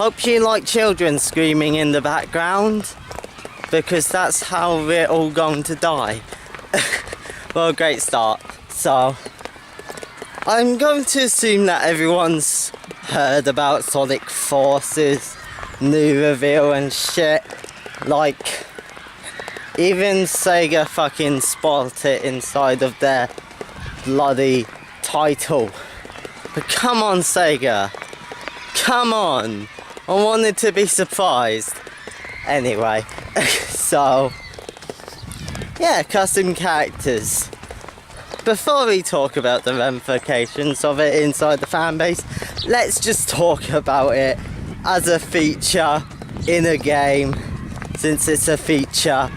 Hope you like children screaming in the background, because that's how we're all going to die. Well, great start. So, I'm going to assume that everyone's heard about Sonic Force's new reveal and shit. Like, even Sega fucking spoilt it inside of their bloody title. But come on, Sega. Come on. I wanted to be surprised. Anyway, so, yeah, custom characters. Before we talk about the ramifications of it inside the fanbase, let's just talk about it as a feature in a game, since it's a feature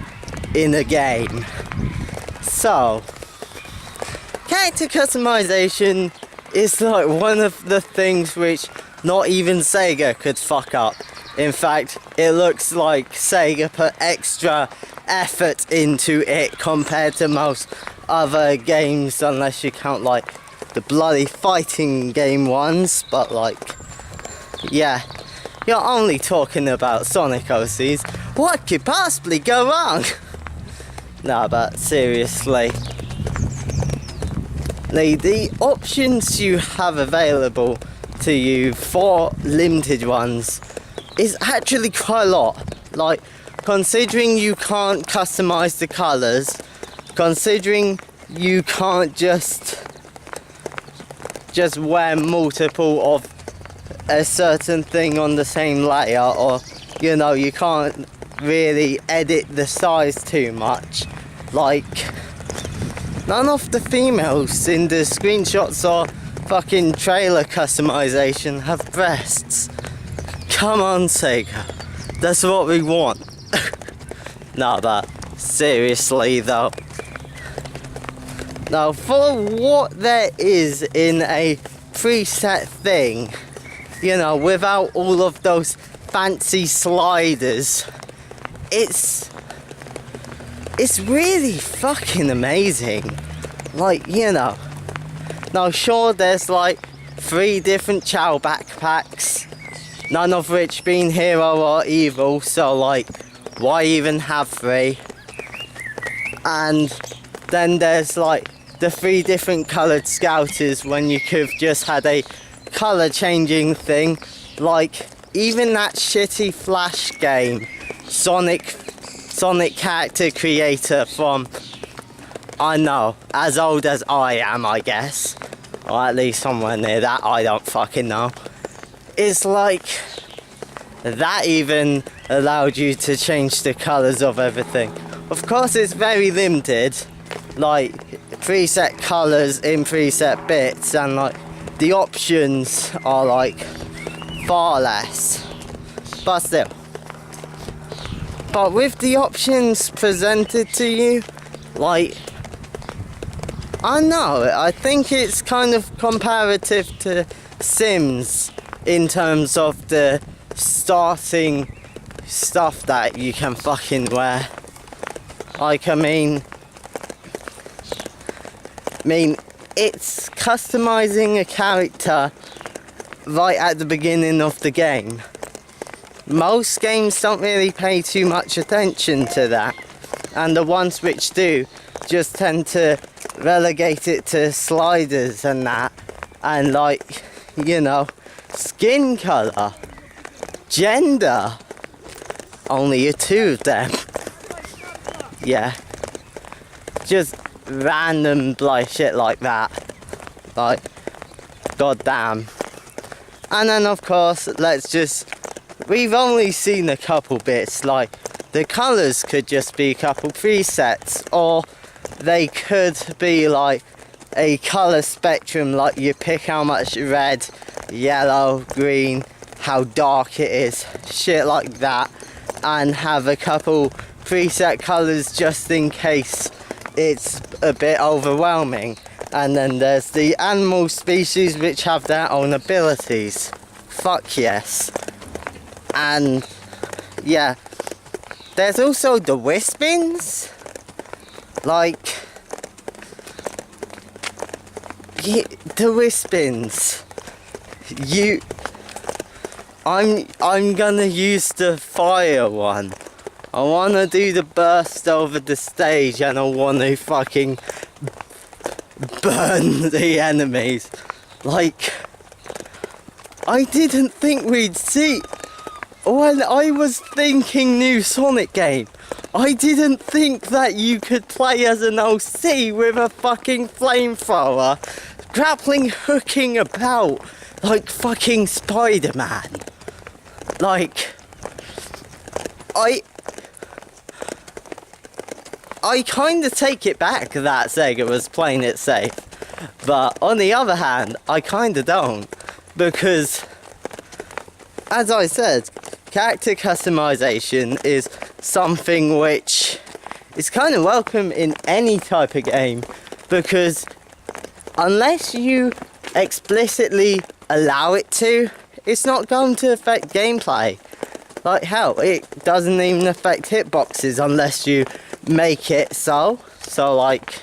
in a game. So, character customization is like one of the things which not even Sega could fuck up. In fact, it looks like Sega put extra effort into it compared to most other games, unless you count like the bloody fighting game ones. But like, yeah, you're only talking about Sonic OCs. What could possibly go wrong? No, but seriously, the options you have available to you for limited ones is actually quite a lot. Like, considering you can't customize the colors, considering you can't just wear multiple of a certain thing on the same layer, or you know, you can't really edit the size too much. Like, none of the females in the screenshots or fucking trailer customization have breasts. Come on, Sega. That's what we want. No, but seriously though. Now, for what there is in a preset thing, you know, without all of those fancy sliders, it's really fucking amazing. Like, you know, now sure, there's like 3 different Chow backpacks, none of which being hero or evil, so like, why even have 3? And then there's like the 3 different coloured scouters when you could have just had a colour changing thing. Like, even that shitty Flash game, Sonic character creator from, I know, as old as I am, I guess, or at least somewhere near that, I don't fucking know. It's like, that even allowed you to change the colours of everything. Of course, it's very limited, like preset colours in preset bits, and like the options are like far less, but still. But with the options presented to you, like, I don't know, I think it's kind of comparative to Sims in terms of the starting stuff that you can fucking wear. Like, I mean, it's customizing a character right at the beginning of the game. Most games don't really pay too much attention to that, and the ones which do just tend to relegate it to sliders and that, and like, you know, skin colour, gender, only 2 of them. Yeah, just random like shit like that, like, goddamn. And then of course, we've only seen a couple bits, like the colours could just be a couple presets, or they could be like a colour spectrum, like you pick how much red, yellow, green, how dark it is, shit like that, and have a couple preset colours just in case it's a bit overwhelming. And then there's the animal species which have their own abilities. Fuck yes. And yeah, there's also the Wispins. Like, yeah, the Wispins. I'm gonna use the fire one. I wanna do the burst over the stage and I wanna fucking burn the enemies. Like, I didn't think we'd see, when I was thinking new Sonic game, I didn't think that you could play as an OC with a fucking flamethrower, grappling hooking about like fucking Spider-Man. Like, I kind of take it back that Sega was playing it safe, but on the other hand, I kind of don't, because, as I said, character customization is something which is kind of welcome in any type of game, because unless you explicitly allow it to, it's not going to affect gameplay. Like hell, it doesn't even affect hitboxes unless you make it so. So like,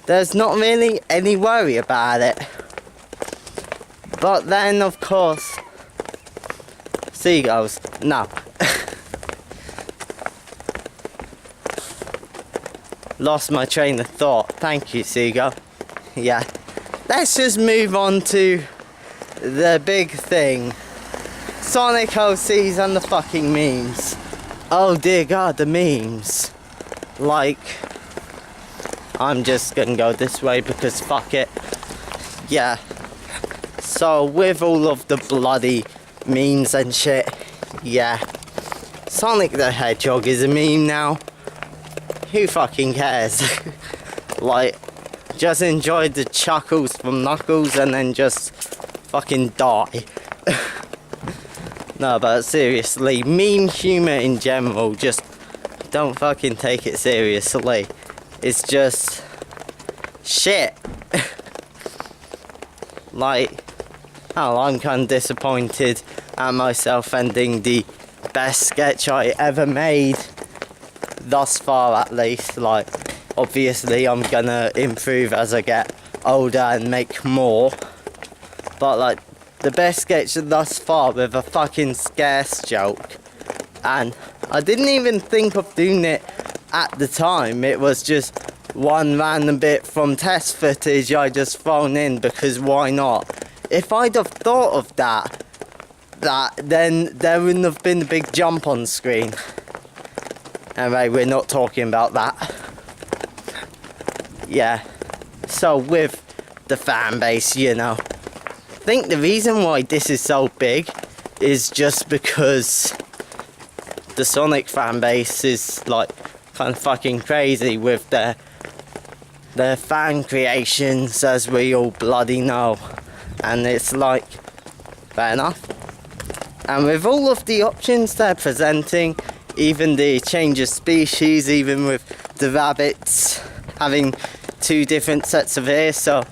there's not really any worry about it. But then of course, seagulls, no. Lost my train of thought, thank you seagull. Yeah, let's just move on to the big thing. Sonic OCs and the fucking memes. Oh dear god, the memes. Like, I'm just gonna go this way because fuck it. Yeah. So with all of the bloody memes and shit, yeah. Sonic the Hedgehog is a meme now. Who fucking cares? Like, just enjoy the chuckles from Knuckles and then just fucking die. No, but seriously, meme humor in general, just don't fucking take it seriously. It's just shit. Like, oh, I'm kind of disappointed at myself ending the best sketch I ever made, thus far at least. Like, obviously I'm gonna improve as I get older and make more, but like, the best sketch thus far with a fucking scarce joke, and I didn't even think of doing it at the time. It was just one random bit from test footage I just thrown in because why not? If I'd have thought of that then there wouldn't have been a big jump on screen. Anyway, we're not talking about that. Yeah, so with the fan base, you know, I think the reason why this is so big is just because the Sonic fan base is like kind of fucking crazy with their fan creations, as we all bloody know, and it's like, fair enough. And with all of the options they're presenting, even the change of species, even with the rabbits having two different sets of ears, so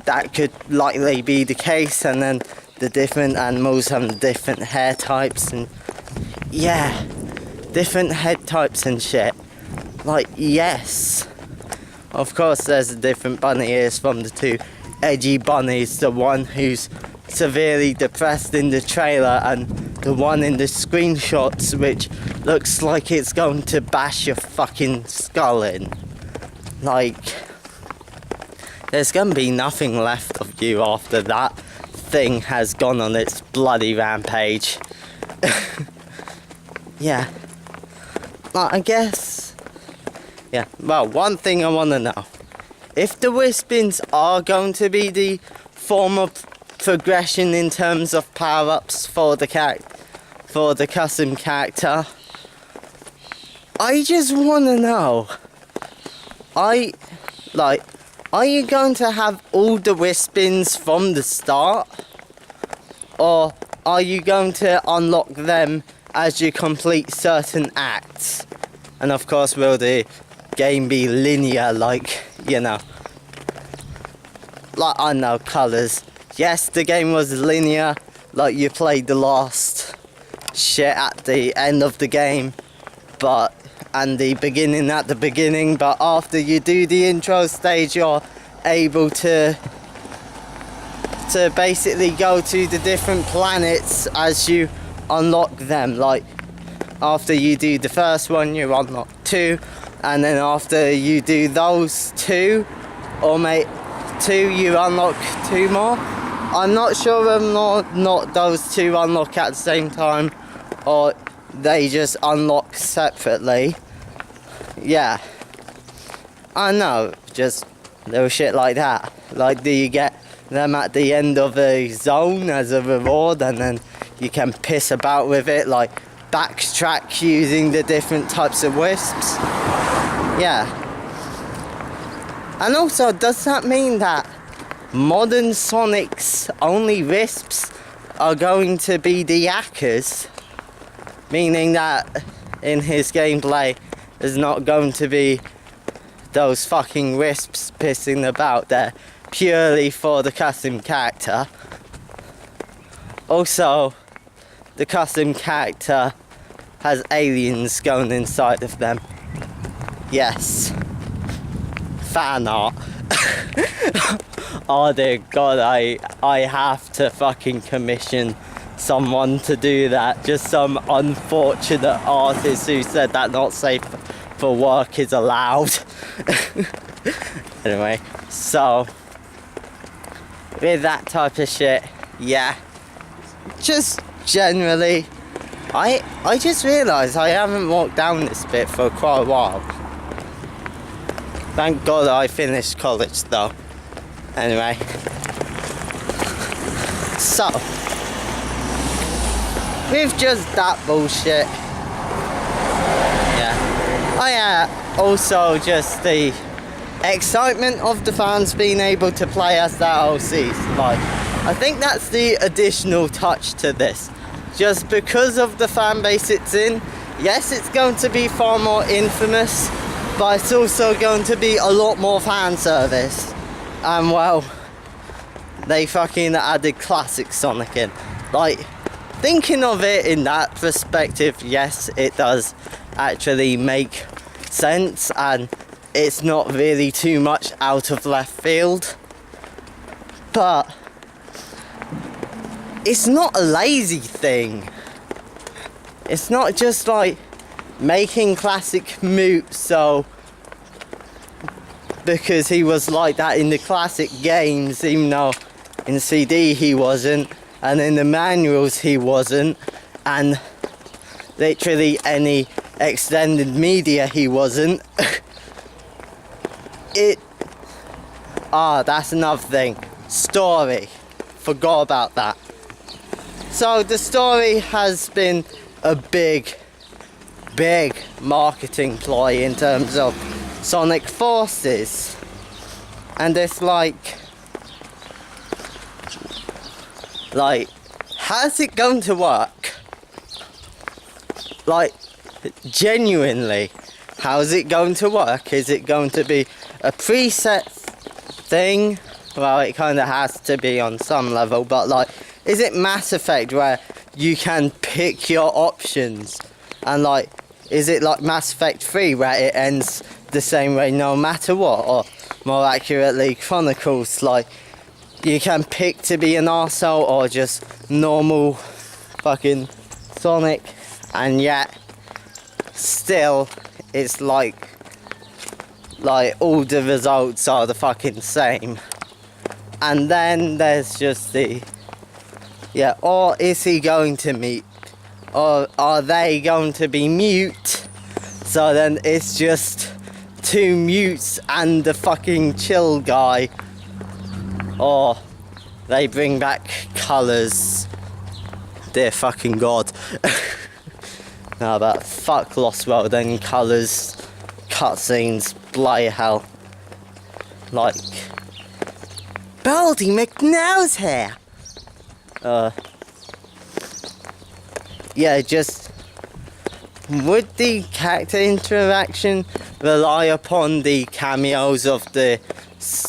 that could likely be the case, and then the different animals have different hair types, and yeah, different head types and shit. Like, yes, of course there's a different bunny ears from the two edgy bunnies, the one who's severely depressed in the trailer and the one in the screenshots which looks like it's going to bash your fucking skull in. Like, there's gonna be nothing left of you after that thing has gone on its bloody rampage. Yeah. Well, I guess, yeah, well, one thing I want to know, if the Wispins are going to be the form of progression in terms of power-ups for the custom character, I just want to know, are you going to have all the Wispins from the start, or are you going to unlock them as you complete certain acts? And of course, will the game be linear, like, you know, like, I know, colours. Yes, the game was linear, like you played the last shit at the end of the game, but, and the beginning at the beginning, but after you do the intro stage, you're able to to basically go to the different planets as you unlock them. Like after you do the first one, you unlock 2, and then after you do those 2, or 2, you unlock 2 more. I'm not sure whether or not those 2 unlock at the same time, or they just unlock separately. Yeah, I know, just little shit like that. Like, do you get them at the end of a zone as a reward, and then you can piss about with it, like backtrack using the different types of wisps? Yeah. And also, does that mean that modern Sonic's only wisps are going to be the yakkers? Meaning that in his gameplay there's not going to be those fucking wisps pissing about there purely for the custom character. Also, the custom character has aliens going inside of them. Yes. Fan art. Oh dear god, I have to fucking commission someone to do that. Just some unfortunate artist who said that not safe for work is allowed. Anyway, so with that type of shit, yeah, just generally I just realised I haven't walked down this bit for quite a while. Thank god I finished college though. Anyway, so with just that bullshit, yeah, also just the excitement of the fans being able to play as their OCs. Like, I think that's the additional touch to this. Just because of the fan base it's in, yes, it's going to be far more infamous, but it's also going to be a lot more fan service. And well, they fucking added classic Sonic in. Like, thinking of it in that perspective, yes, it does actually make sense, and it's not really too much out of left field. But it's not a lazy thing. It's not just like making classic moot so because he was like that in the classic games, even though in CD he wasn't, and in the manuals he wasn't, and literally any extended media he wasn't. That's another thing. Story. Forgot about that. So the story has been a big marketing ploy in terms of Sonic Forces. And it's like, how's it going to work? Like, genuinely, how's it going to work? Is it going to be a preset thing? Well, it kind of has to be on some level, but like, is it Mass Effect where you can pick your options? And like, is it like Mass Effect 3 where it ends the same way no matter what? Or more accurately, Chronicles, like, you can pick to be an arsehole or just normal fucking Sonic, and yet still it's like all the results are the fucking same. And then there's just the, yeah, or is he going to meet, or are they going to be mute? So then it's just 2 mutes and the fucking chill guy, or they bring back colours. Dear fucking god. No, but fuck Lost World and colours, cutscenes, bloody hell. Like, Baldy McNow's here. Yeah, just would the character interaction rely upon the cameos of the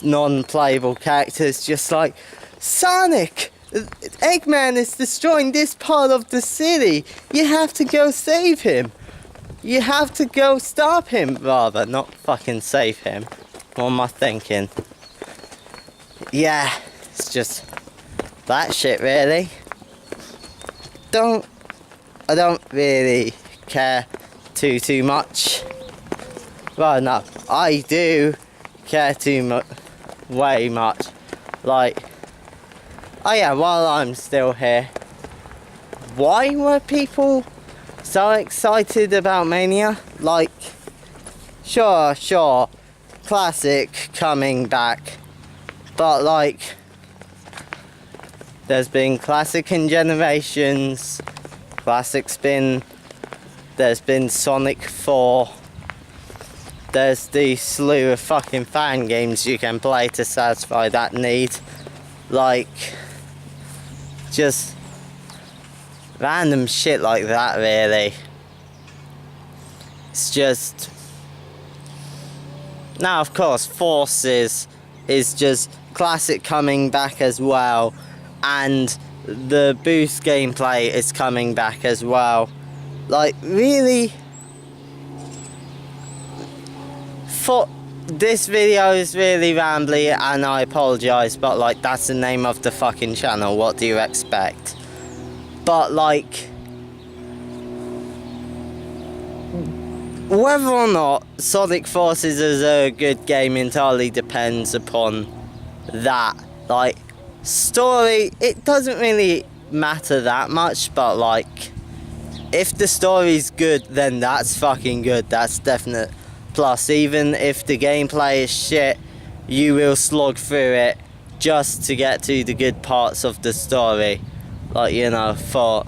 non-playable characters, just like, Sonic, Eggman is destroying this part of the city, you have to go save him, you have to go stop him, rather, not fucking save him. What am I thinking? Yeah, it's just that shit really. I don't really care too much. Well, no, I do care way much. Like, oh yeah, while I'm still here, why were people so excited about Mania? Like, sure, classic coming back, but like, there's been classic in generations. There's been Sonic 4. There's the slew of fucking fan games you can play to satisfy that need. Like, just random shit like that, really. It's just... Now, of course, Forces is just classic coming back as well. And the boost gameplay is coming back as well. Like, really? This video is really rambly and I apologise, but like, that's the name of the fucking channel, what do you expect? But like, whether or not Sonic Forces is a good game entirely depends upon that. Like, story, it doesn't really matter that much, but like, if the story's good, then that's fucking good, that's definite. Plus, even if the gameplay is shit, you will slog through it just to get to the good parts of the story. Like, you know, for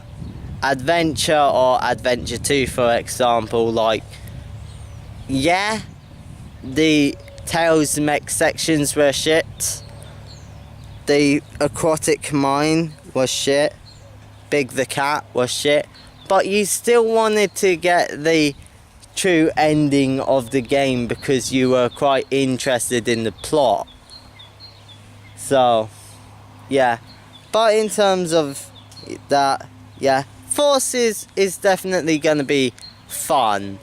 Adventure or Adventure 2, for example, like, yeah, the Tails mech sections were shit. The aquatic mine was shit. Big the Cat was shit. But you still wanted to get the true ending of the game because you were quite interested in the plot. So, yeah. But in terms of that, yeah, Forces is definitely going to be fun.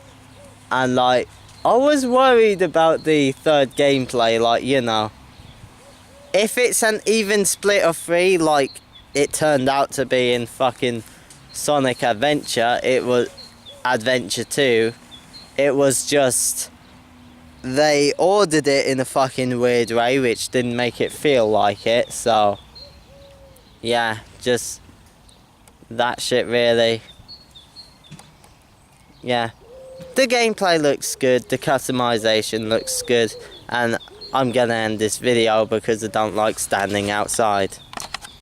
And like, I was worried about the third gameplay, like, you know, if it's an even split of 3 like it turned out to be in fucking Sonic Adventure, it was Adventure 2, it was just, they ordered it in a fucking weird way, which didn't make it feel like it, so, yeah, just, that shit really. Yeah, the gameplay looks good, the customization looks good, and I'm gonna end this video because I don't like standing outside.